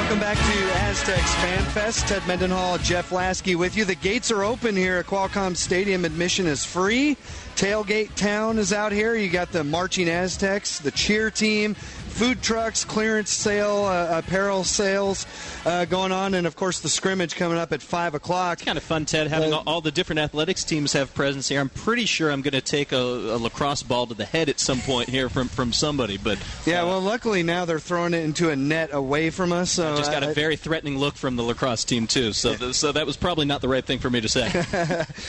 Welcome back to Aztecs Fanfest. Ted Mendenhall, Jeff Lasky with you. The gates are open here at Qualcomm Stadium. Admission is free. Tailgate Town is out here. You got the Marching Aztecs, the cheer team, food trucks, clearance sale, apparel sales going on, and, of course, the scrimmage coming up at 5 o'clock. It's kind of fun, Ted, having all the different athletics teams have presence here. I'm pretty sure I'm going to take a lacrosse ball to the head at some point here from somebody. But yeah, well, luckily now they're throwing it into a net away from us. So I just got a very threatening look from the lacrosse team, too, so that was probably not the right thing for me to say.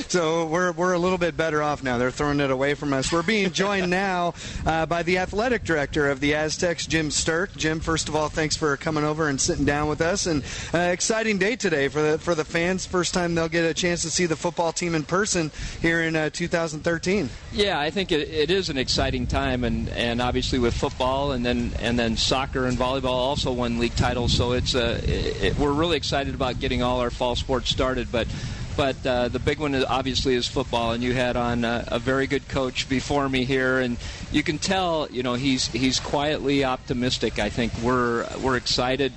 So we're a little bit better off now. They're throwing it away from us. We're being joined now by the athletic director of the Aztecs, Jim Sterk. Jim, first of all, thanks for coming over and sitting down with us. And exciting day today for the fans. First time they'll get a chance to see the football team in person here in 2013. Yeah, I think it is an exciting time, and obviously with football and then soccer and volleyball also won league titles. So we're really excited about getting all our fall sports started. But the big one obviously is football, and you had on a very good coach before me here, and you can tell, he's quietly optimistic. I think we're excited.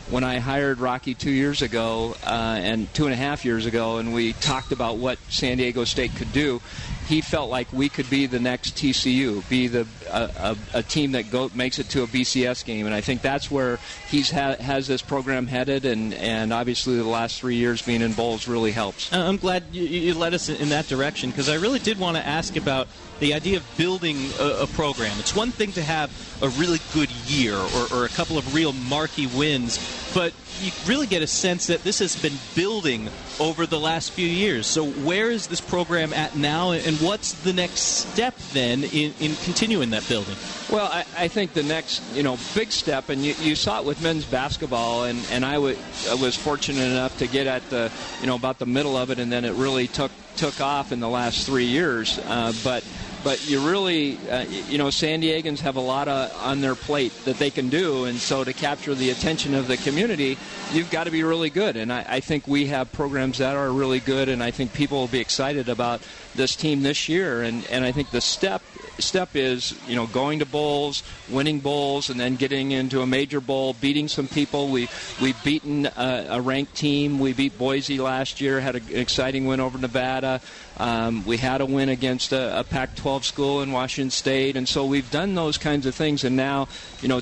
When I hired Rocky 2 years ago and 2.5 years ago, and we talked about what San Diego State could do, he felt like we could be the next TCU, be a team that makes it to a BCS game, and I think that's where he has this program headed, and obviously the last 3 years being in bowls really helps. I'm glad you led us in that direction, because I really did want to ask about the idea of building a program. It's one thing to have a really good year or a couple of real marquee wins, but you really get a sense that this has been building over the last few years. So where is this program at now, and what's the next step then in continuing that building? Well, I think the next big step, and you saw it with men's basketball, and I was fortunate enough to get at the about the middle of it, and then it really took off in the last 3 years. But you really, San Diegans have a lot on their plate that they can do, and so to capture the attention of the community, you've got to be really good. And I think we have programs that are really good, and I think people will be excited about this team this year. And I think the step is, going to bowls, winning bowls, and then getting into a major bowl, beating some people. We've beaten a ranked team. We beat Boise last year, had an exciting win over Nevada. We had a win against a Pac-12 school in Washington State, and so we've done those kinds of things, and now,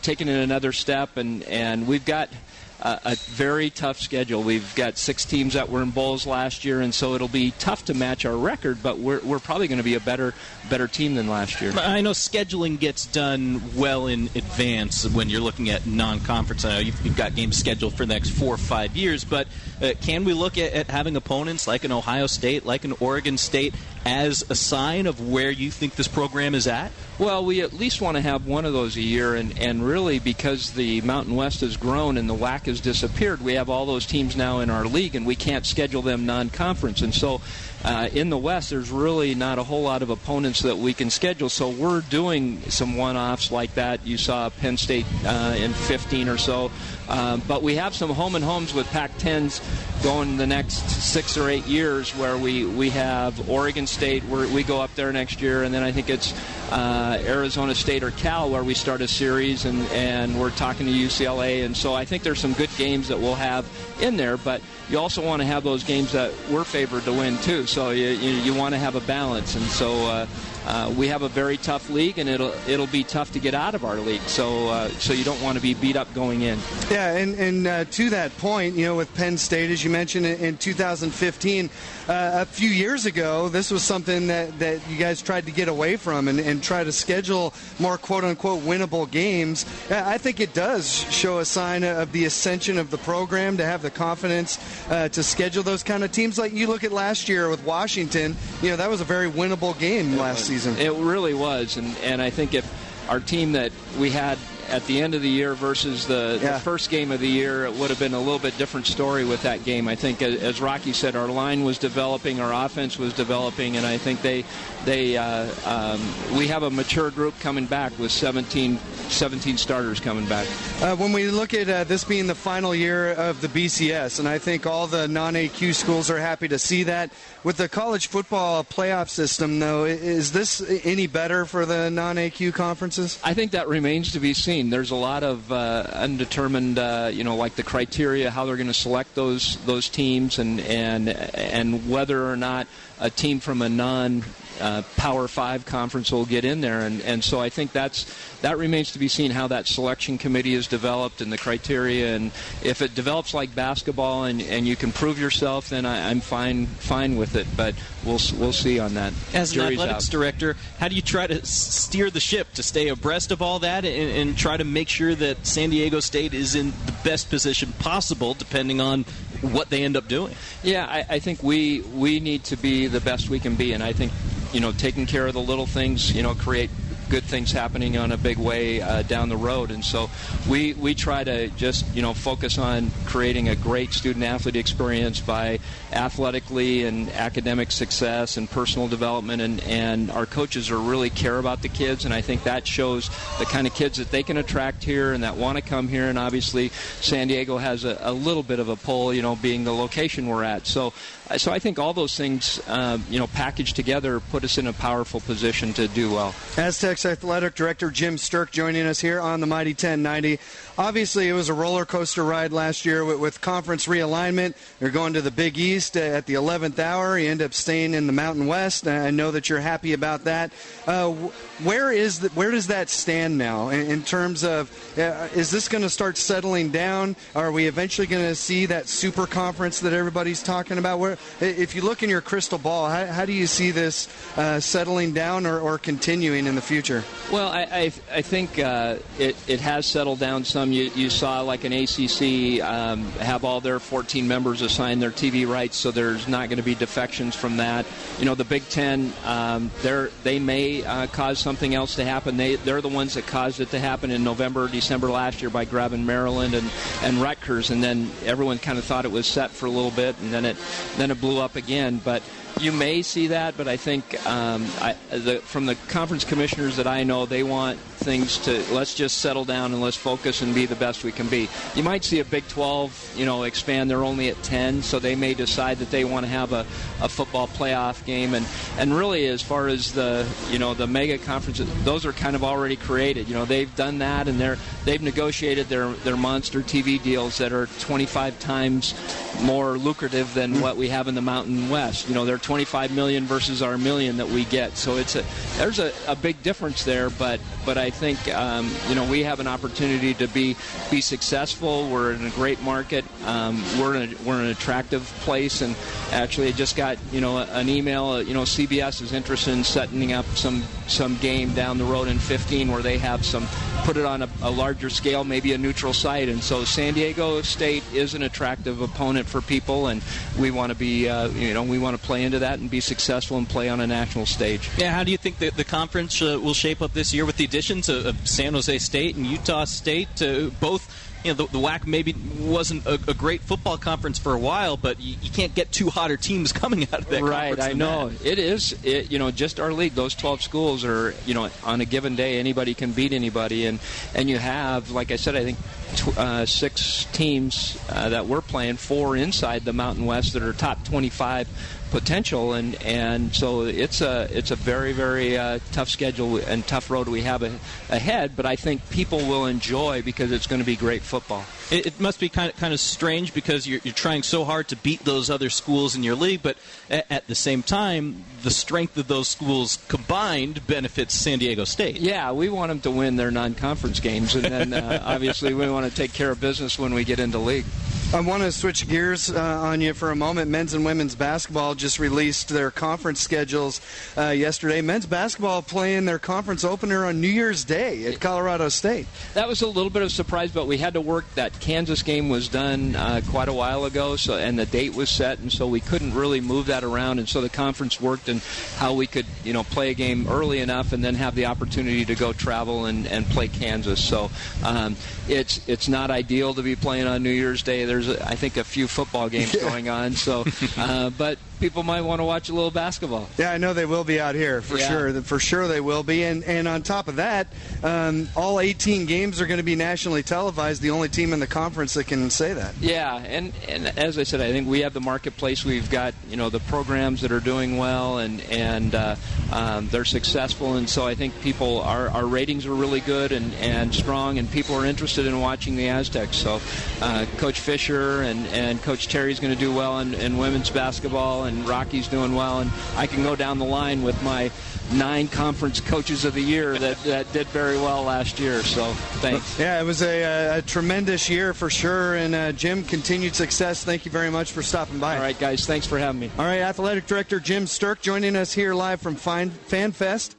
taking it another step, and we've got a very tough schedule. We've got 6 teams that were in bowls last year, and so it'll be tough to match our record, but we're probably going to be a better team than last year. I know scheduling gets done well in advance when you're looking at non-conference. I know you've got games scheduled for the next 4 or 5 years, but can we look at having opponents like an Ohio State, like an Oregon State, as a sign of where you think this program is at? Well, we at least want to have one of those a year, and really because the Mountain West has grown and the WAC has disappeared, we have all those teams now in our league, and we can't schedule them non-conference. And so in the West, there's really not a whole lot of opponents that we can schedule, so we're doing some one-offs like that. You saw Penn State in 15 or so. But we have some home-and-homes with Pac-10s going the next 6 or 8 years where we have Oregon State, where we go up there next year, and then I think it's Arizona State or Cal where we start a series, and we're talking to UCLA. And so I think there's some good games that we'll have in there, but you also want to have those games that we're favored to win, too. So you want to have a balance. And so we have a very tough league, and it'll be tough to get out of our league. So you don't want to be beat up going in. Yeah, and to that point, with Penn State, as you mentioned, in 2015, a few years ago, this was something that you guys tried to get away from and try to schedule more quote-unquote winnable games. I think it does show a sign of the ascension of the program to have the confidence to schedule those kind of teams. Like you look at last year with Washington, that was a very winnable game last season. It really was, and I think if our team that we had at the end of the year versus the first game of the year, it would have been a little bit different story with that game. I think, as Rocky said, our line was developing, our offense was developing, and I think we have a mature group coming back with 17 starters coming back. When we look at this being the final year of the BCS, and I think all the non-AQ schools are happy to see that, with the college football playoff system, though, is this any better for the non-AQ conferences? I think that remains to be seen. remain. There's a lot of undetermined, like the criteria, how they're going to select those teams, and whether or not a team from a non-Power 5 conference will get in there. And so I think that remains to be seen, how that selection committee is developed and the criteria. And if it develops like basketball and you can prove yourself, then I'm fine with it. But we'll see on that. As an Jury's athletics out. director, how do you try to steer the ship to stay abreast of all that and try to make sure that San Diego State is in the best position possible, depending on what they end up doing? Yeah, I think we need to be the best we can be, and I think taking care of the little things create good things happening on a big way down the road. And so we try to just focus on creating a great student-athlete experience by athletically and academic success and personal development, and our coaches really care about the kids, and I think that shows the kind of kids that they can attract here and that want to come here. And obviously San Diego has a little bit of a pull, being the location we're at. So I think all those things, packaged together, put us in a powerful position to do well. Aztecs Athletic Director Jim Sterk joining us here on the Mighty 1090. Obviously, it was a roller coaster ride last year with conference realignment. You're going to the Big East at the 11th hour. You end up staying in the Mountain West. I know that you're happy about that. Where does that stand now in terms of, is this going to start settling down? Are we eventually going to see that super conference that everybody's talking about? If you look in your crystal ball, how do you see this settling down or continuing in the future? Well, I think it has settled down some. You saw like an ACC have all their 14 members assign their TV rights, so there's not going to be defections from that. The Big Ten, they may cause something else to happen. They're the ones that caused it to happen in November, December last year by grabbing Maryland and Rutgers, and then everyone kind of thought it was set for a little bit, and then it blew up again. But you may see that, but I think from the conference commissioners that I know, they want things to, let's just settle down and let's focus and be the best we can be. You might see a Big 12, expand. They're only at 10, so they may decide that they want to have a football playoff game. And really, as far as the mega conferences, those are kind of already created. They've done that, and they've negotiated their monster TV deals that are 25 times more lucrative than what we have in the Mountain West. They're 25 million versus our million that we get. So there's a big difference there, but I think we have an opportunity to be successful. We're in a great market. We're in an attractive place, and actually I just got an email. CBS is interested in setting up some game down the road in 15 where they have put it on a larger scale, maybe a neutral site. And so San Diego State is an attractive opponent for people, and we want to be we want to play into that and be successful and play on a national stage. Yeah, how do you think the conference will shape up this year with the additions of San Jose State and Utah State? Both, the WAC maybe wasn't a great football conference for a while, but you can't get two hotter teams coming out of that conference. Right, I know. That. It is, just our league, those 12 schools are, on a given day, anybody can beat anybody. And you have, like I said, I think 6 teams that we're playing, 4 inside the Mountain West that are top 25 potential, and so it's a very, very tough schedule and tough road we have ahead, but I think people will enjoy because it's going to be great football. It must be kind of strange because you're trying so hard to beat those other schools in your league, but at the same time, the strength of those schools combined benefits San Diego State. Yeah, we want them to win their non-conference games, and then obviously we want to take care of business when we get into league. I want to switch gears on you for a moment. Men's and women's basketball just released their conference schedules yesterday. Men's basketball playing their conference opener on New Year's Day at Colorado State. That was a little bit of a surprise, but we had to work. That Kansas game was done quite a while ago, and the date was set, and so we couldn't really move that around, and so the conference worked and how we could play a game early enough and then have the opportunity to go travel and play Kansas. So it's not ideal to be playing on New Year's Day. There's I think a few football games going on, so but people might want to watch a little basketball. Yeah, I know they will be out here for sure. For sure they will be. And on top of that, all 18 games are going to be nationally televised. The only team in the conference that can say that. Yeah, and as I said, I think we have the marketplace. We've got the programs that are doing well, and they're successful. And so I think people, our ratings are really good and strong, and people are interested in watching the Aztecs. So Coach Fisher and Coach Terry's going to do well in women's basketball, and Rocky's doing well. And I can go down the line with my 9 conference coaches of the year that did very well last year. So thanks. Yeah, it was a tremendous year for sure. And Jim, continued success. Thank you very much for stopping by. All right, guys. Thanks for having me. All right, Athletic Director Jim Sterk joining us here live from Fanfest.